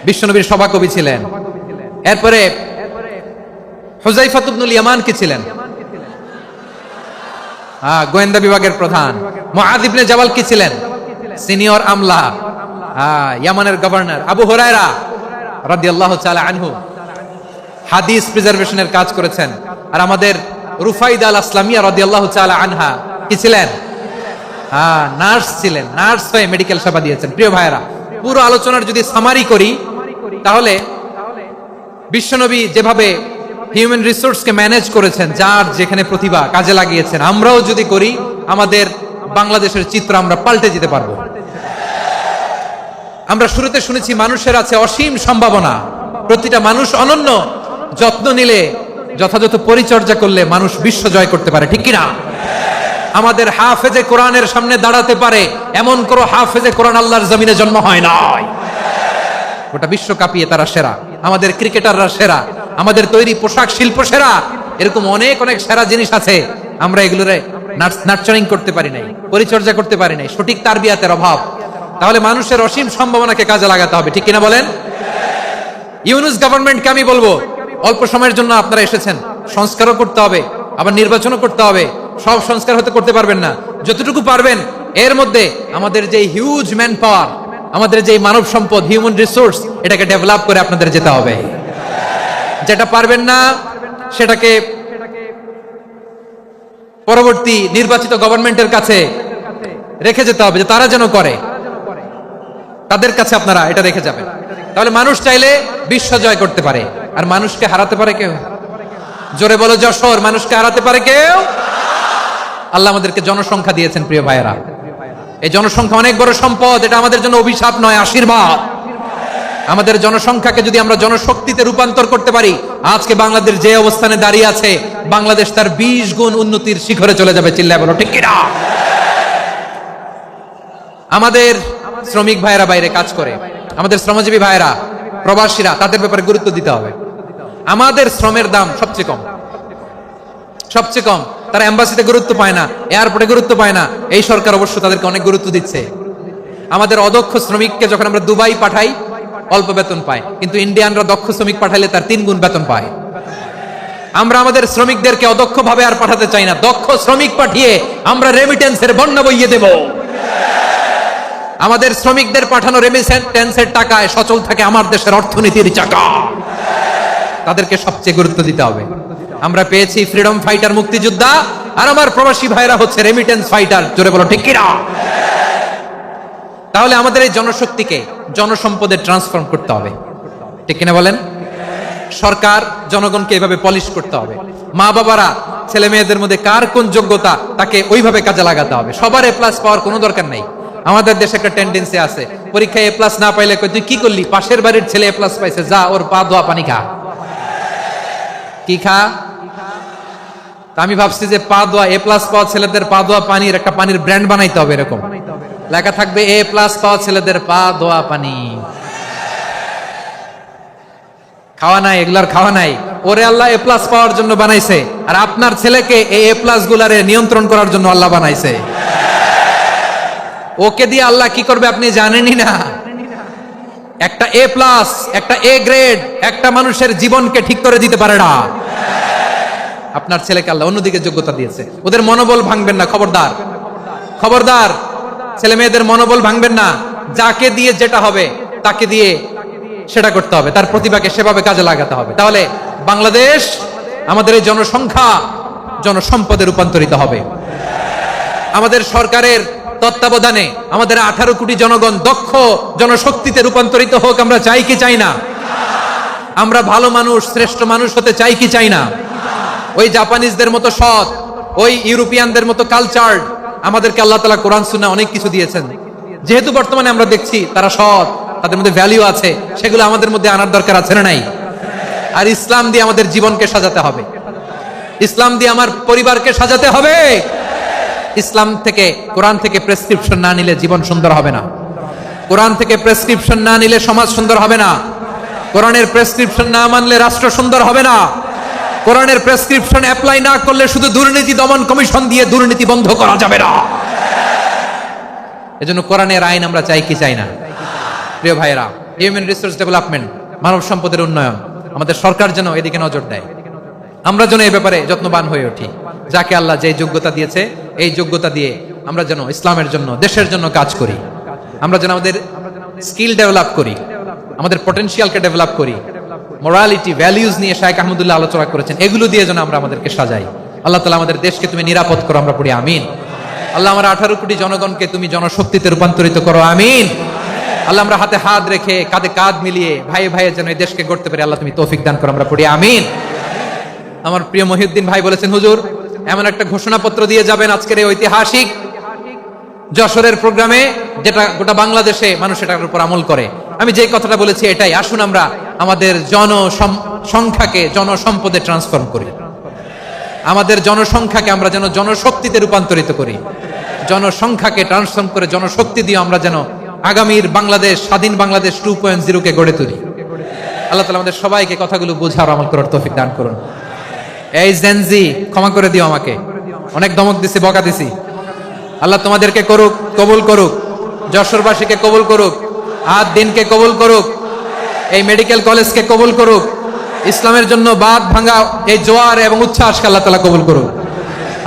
বিশ্বনবীর সভাকবি ছিলেন। এরপরে হুযায়ফা ইবনুল ইয়ামান কি ছিলেন? গোয়েন্দা বিভাগের প্রধান। মুআয ইবনে জাবাল কি ছিলেন? সিনিয়র আমলা, ইয়ামানের গভর্নর। আবু হুরায়রা রাদিয়াল্লাহু তাআলা আনহু হাদিস প্রিজার্ভেশনের কাজ করেছেন। আর আমাদের রুফাইদা আল ইসলামিয়া রাদিয়াল্লাহু তাআলা আনহা কি ছিলেন? নার্স ছিলেন, নার্স হয়ে মেডিকেল সেবা দিয়েছেন। প্রিয় ভাইরা, পুরো আলোচনার যদি সামারি করি, তাহলে বিশ্বনবী যেভাবে হিউম্যান রিসোর্সকে ম্যানেজ করেছেন, যার যেখানে প্রতিভা কাজে লাগিয়েছেন, আমরাও যদি করি, আমাদের বাংলাদেশের চিত্র আমরা পাল্টে যেতে পারবো। আমরা শুরুতে শুনেছি মানুষের আছে অসীম সম্ভাবনা, প্রতিটা মানুষ অনন্য, যত্ন নিলে, যথাযথ পরিচর্যা করলে মানুষ বিশ্ব জয় করতে পারে। ঠিক কিনা? আমাদের হাফেজে কোরআনের সামনে দাঁড়াতে পারে এমন কোন হাফেজে কোরআন আল্লাহর জমিনে জন্ম হয় নাই। গোটা বিশ্ব কাঁপিয়ে তারা সেরা। আমাদের ক্রিকেটাররা সেরা, আমাদের তৈরি পোশাক শিল্প সেরা। এরকম অনেক অনেক সেরা জিনিস আছে, আমরা এগুলোরে নার্চারিং করতে পারি নাই, পরিচর্যা করতে পারি নাই, সঠিক তারবিয়াতের অভাব। তাহলে মানুষের অসীম সম্ভাবনাকে কাজে লাগাতে হবে। ঠিক কিনা বলেন? ইউনুস গভর্নমেন্টকে আমি বলবো, অল্প সময়ের জন্য আপনারা এসেছেন, সংস্কারও করতে হবে, আবার নির্বাচনও করতে হবে। সব সংস্কার হতে করতে পারবেন না, যতটুকু পারবেন এর মধ্যে আমাদের যে হিউজ ম্যান পাওয়ার, আমাদের যে মানব সম্পদ, হিউম্যান রিসোর্স, এটাকে ডেভেলপ করে আপনাদের যেতে হবে। যেটা পারবেন না সেটাকে পরবর্তী নির্বাচিত গভর্নমেন্টের কাছে রেখে যেতে হবে, যে তারা যেন করে, তাদের কাছে আপনারা এটা রেখে যাবেন। তাহলে মানুষ চাইলে বিশ্ব জয় করতে পারে। আর মানুষকে হারাতে পারে কেউ? জোরে বলো যশোর। মানুষকে হারাতে পারে কেউ? আল্লাহ আমাদেরকে জনসংখ্যা দিয়েছেন। প্রিয় ভাইয়েরা, এই জনসংখ্যা অনেক বড় সম্পদ, এটা আমাদের জন্য অভিশাপ নয়, আশীর্বাদ। আমাদের জনসংখ্যাকে যদি আমরা জনশক্তিতে রূপান্তর করতে পারি, আজকে বাংলাদেশ যে অবস্থানে দাঁড়িয়ে আছে, বাংলাদেশ তার 20 গুণ উন্নতির শিখরে চলে যাবে। চিল্লায় বলো ঠিক কিনা? আমাদের শ্রমিক ভাইয়েরা বাইরে কাজ করে, আমাদের শ্রমজীবী ভাইয়েরা, প্রবাসীরা, তাদের ব্যাপারে গুরুত্ব দিতে হবে। আমাদের শ্রমের দাম সবচেয়ে কম। তারা এম্বাসিতে গুরুত্ব পায় না, এয়ারপোর্টে গুরুত্ব পায় না। এই সরকার অবশ্য তাদেরকে অনেক গুরুত্ব দিচ্ছে। আমাদের অদক্ষ শ্রমিককে যখন আমরা দুবাই পাঠাই অল্প বেতন পায়, কিন্তু ইন্ডিয়ানরা দক্ষ শ্রমিক পাঠাইলে তার 3 গুণ বেতন পায়। আমরা আমাদের শ্রমিকদেরকে অদক্ষ ভাবে আর পাঠাতে চাই না, দক্ষ শ্রমিক পাঠিয়ে আমরা রেমিটেন্সের বন্যা বইয়ে দেব। আমাদের শ্রমিকদের পাঠানো রেমিটেন্সের টাকায় সচল থাকে আমার দেশের অর্থনীতির চাকা। তাদেরকে সবচেয়ে গুরুত্ব দিতে হবে। আমরা পেয়েছি ফ্রিডম ফাইটার, মুক্তিযোদ্ধা, আর আমার প্রবাসী ভাইরা হচ্ছে রেমিটেন্স ফাইটার। জোরে বলো ঠিক কিনা? তাহলে আমাদের এই জনশক্তিকে জনসম্পদে ট্রান্সফর্ম করতে হবে, ঠিক কিনা বলেন? সরকার জনগণকে এভাবে পলিশ করতে হবে। মা বাবারা ছেলে মেয়েদের মধ্যে কার কোন যোগ্যতা তাকে ওইভাবে কাজে লাগাতে হবে। সবার এ প্লাস পাওয়ার কোনো দরকার নাই। আমাদের দেশে একটা টেন্ডেন্সি আছে, পরীক্ষায় এ প্লাস না পাইলে তুই কি করলি, পাশের বাড়ির ছেলে এ প্লাস পাইছে, যা ওর পা ধোয়া পানি খা। কি খা? তা আমি ভাবছি যে পা ধোয়া, এ প্লাস পাওয়া ছেলেদের পা ধোয়া পানির একটা পানির ব্র্যান্ড বানাইতে হবে। এরকম লেখা থাকবে, এ প্লাস পাওয়া ছেলেদের পা ধোয়া পানি। খাওয়া নাই, এগুলার খাওয়া নাই। ওরে আল্লাহ এ প্লাস পাওয়ার জন্য বানাইছে, আর আপনার ছেলেকে এই এ প্লাস গুলারে নিয়ন্ত্রণ করার জন্য আল্লাহ বানাইছে। ওকে দিয়ে আল্লাহ কি করবে আপনি জানেনই না। একটা এ প্লাস, একটা এ গ্রেড একটা মানুষের জীবনকে ঠিক করে দিতে পারে না। আপনার ছেলেকে আল্লাহ অন্যদিকে যোগ্যতা দিয়েছে। ওদের মনোবল ভাঙবেন না, খবরদার, খবরদার। ছেলে মেয়েদের মনোবল ভাঙবেন না। যাকে দিয়ে যেটা হবে তাকে দিয়ে সেটা করতে হবে, তার প্রতিভাকে সেভাবে কাজে লাগাতে হবে। তাহলে বাংলাদেশ, আমাদের এই জনসংখ্যা জনসম্পদে রূপান্তরিত হবে। আমাদের সরকারের তত্ত্বাবধানে আমাদের 18 কোটি জনগণ দক্ষ জনশক্তিতে রূপান্তরিত হোক। আমরা চাই কি চাই না? আমরা ভালো মানুষ, শ্রেষ্ঠ মানুষ হতে চাই কি চাই না? ওই জাপানিজদের মতো সৎ, ওই ইউরোপিয়ানদের মতো কালচার্ড আমাদেরকে আল্লাহ তাআলা কোরআন সুন্নাহ অনেক কিছু দিয়েছেন। যেহেতু বর্তমানে আমরা দেখছি তারা সৎ, তাদের মধ্যে ভ্যালু আছে, সেগুলো আমাদের মধ্যে আনার দরকার আছে না নাই? আর ইসলাম দিয়ে আমাদের জীবনকে সাজাতে হবে, ইসলাম দিয়ে আমার পরিবারকে সাজাতে হবে। ইসলাম থেকে, কোরআন থেকে প্রেসক্রিপশন না নিলে জীবন সুন্দর হবে না। কোরআন থেকে প্রেসক্রিপশন না নিলে সমাজ সুন্দর হবে না। কোরআনের প্রেসক্রিপশন না মানলে রাষ্ট্র সুন্দর হবে না। কোরআনের প্রেসক্রিপশন অ্যাপ্লাই না করলে শুধু দুর্নীতি দমন কমিশন দিয়ে দুর্নীতি বন্ধ করা যাবে না। এজন্য কোরআনের আইন আমরা চাই কি চাই না? প্রিয় ভাইরা, হিউম্যান রিসোর্স ডেভেলপমেন্ট, মানব সম্পদের উন্নয়ন, আমাদের সরকার যেন এদিকে নজর দেয়। আমরা যেন এই ব্যাপারে যত্নবান হয়ে উঠি। যাকে আল্লাহ যে যোগ্যতা দিয়েছে, এই যোগ্যতা দিয়ে আমরা যেন ইসলামের জন্য, দেশের জন্য কাজ করি। আমরা যেন আমাদের স্কিল ডেভেলপ করি, আমাদের পটেনশিয়ালকে ডেভেলপ করি। মোরালিটি, ভ্যালিউজ নিয়ে শাইখ আহমদুল্লাহ আলোচনা করেছেন, এগুলো দিয়ে যেন আমরা আমাদেরকে সাজাই। আল্লাহ তাআলা আমাদের দেশকে তুমি নিরাপদ করো, আমরা পড়ি আমিন। আল্লাহ আমার 18 কোটি জনগণকে তুমি জনশক্তিতে রূপান্তরিত করো, আমিন। আল্লাহ আমরা হাতে হাত রেখে, কাঁধে কাঁধ মিলিয়ে ভাই ভাইয়ের যেন এই দেশকে গড়তে পারি, আল্লাহ তুমি তৌফিক দান করো, আমরা পড়ি আমিন। আমার প্রিয় মহিউদ্দিন ভাই বলেছেন, হুজুর এমন একটা ঘোষণাপত্র দিয়ে যাবেন আজকের এই ঐতিহাসিক যশোরের প্রোগ্রামে, যেটা গোটা বাংলাদেশে মানুষ এটার উপর আমল করে। আমি যে কথাটা বলেছি এটাই, আসুন আমরা আমাদের জনসংখ্যাকে জনসম্পদে ট্রান্সফর্ম করি। আমাদের জনসংখ্যাকে আমরা যেন জনশক্তিতে রূপান্তরিত করি। জনসংখ্যাকে ট্রান্সফর্ম করে জনশক্তি দিয়ে আমরা যেন আগামীর বাংলাদেশ, স্বাধীন বাংলাদেশ 2.0 কে গড়ে তুলি। আল্লাহ তাআলা আমাদের সবাইকে কথাগুলো বোঝার, আমল করার তৌফিক দান করুন। এই জেনজি, ক্ষমা করে দিও আমাকে, অনেক ধমক দিছি, বকা দিছি। আল্লাহ তোমাদেরকে করুক, কবুল করুক, যশোরবাসীকে কবুল করুক, আদ দিনকে কবুল করুক, এই মেডিকেল কলেজকে কবুল করুক, ইসলামের জন্য বাদ ভাঙা এই জোয়ার এবং উচ্ছ্বাসকে আল্লাহ তাআলা কবুল করুক।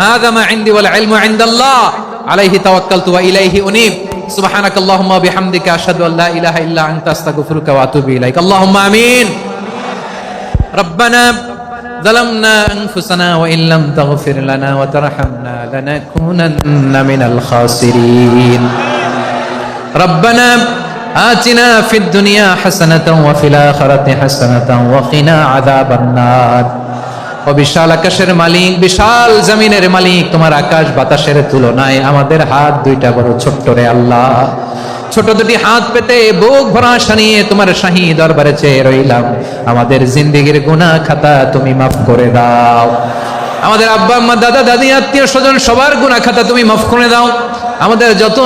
হাযা মা ইনদি ওয়াল ইলমু ইনদাল্লাহ আলাইহি তাওয়াক্কালতু ওয়া ইলাইহি উনীব। সুবহানাকাল্লাহুম্মা ওয়া বিহামদিকা আশহাদু আল্লা ইলাহা ইল্লা আনতা আস্তাগফিরুকা ওয়া আতুবু ইলাইক। আল্লাহুম্মা আমিন। রব্বানা ظلمنا أنفسنا وإن لم تغفر لنا وترحمنا لنكونن من الخاسرين. ربنا آتنا في الدنيا حسنة وفي الآخرة حسنة وقنا عذاب النار. ও বিশাল আকাশের মালিক, বিশাল জমিনের মালিক, তোমার আকাশ বাতাসের তুলনায় আমাদের হাত দুইটা বড় ছোট্ট রে আল্লাহ। ছোট দুটি হাত পেতে বুক ভরা আশা নিয়ে তোমার শাহী দরবারে চেয়ে রইলাম। আমাদের জিন্দেগির গুনাহ খাতা তুমি মাফ করে দাও। আমাদের আব্বা আম্মা, দাদা দাদি, আত্মীয় স্বজন সবার গুনাহ খাতা তুমি মাফ করে দাও। আমাদের যত